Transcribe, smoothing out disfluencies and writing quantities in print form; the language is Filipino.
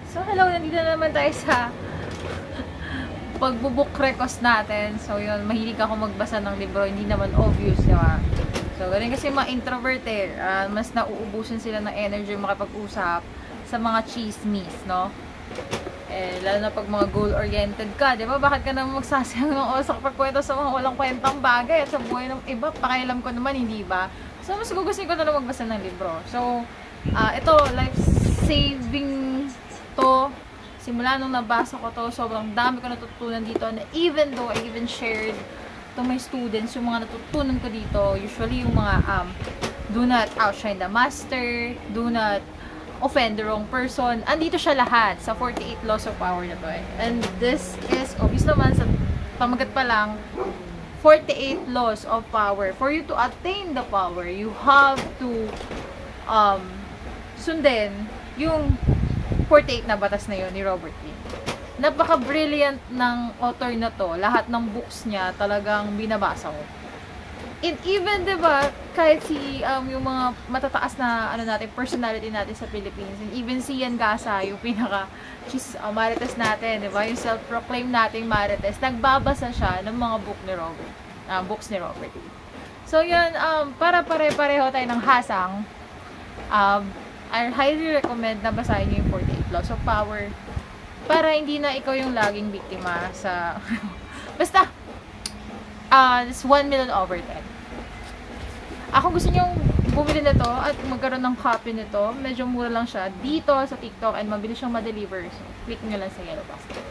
So, hello, nandito na naman tayo sa pagbubook request natin. So, yun, mahilig ako magbasa ng libro, hindi naman obvious, diba? So, ganun kasi mga introvert mas nauubusan sila ng energy makipag-usap sa mga chismis, no? Lalo na pag mga goal-oriented ka, di ba? Bakit ka naman magsasayang ng oras sa pagkwento sa mga walang kwentang bagay at sa buhay ng iba? Pakialam ko naman, hindi ba? So, mas gugustuhin ko na lang magbasa ng libro. So, ito, life-saving to. Simula nung nabasa ko to, sobrang dami ko natutunan dito. And even though I even shared to my students yung mga natutunan ko dito, usually yung mga do not outshine the master, do not offend the wrong person. Andito siya lahat sa 48 laws of power na to. And this is, obvious naman, sa pamagat pa lang, 48 laws of power. For you to attain the power, you have to sundin yung 48 na batas na yun ni Robert Greene. Napaka-brilliant ng author na to. Lahat ng books niya talagang binabasa ko. And even, diba, kahit si yung mga matataas na personality natin sa Philippines, and even si Ian Gasa, yung Marites natin, diba, yung self-proclaimed nating Marites, nagbabasa siya ng mga books ni Robert. So yun, para pare-pareho tayo ng hasang, I highly recommend na basahin niyo yung 48 Laws of Power para hindi na ikaw yung laging biktima sa basta it's 1 million over 10. Kung gusto niyo bumili nito at magkaroon ng copy nito, medyo mura lang siya dito sa TikTok and mabilis siyang ma-deliver. So, click nyo lang sa yellow basket.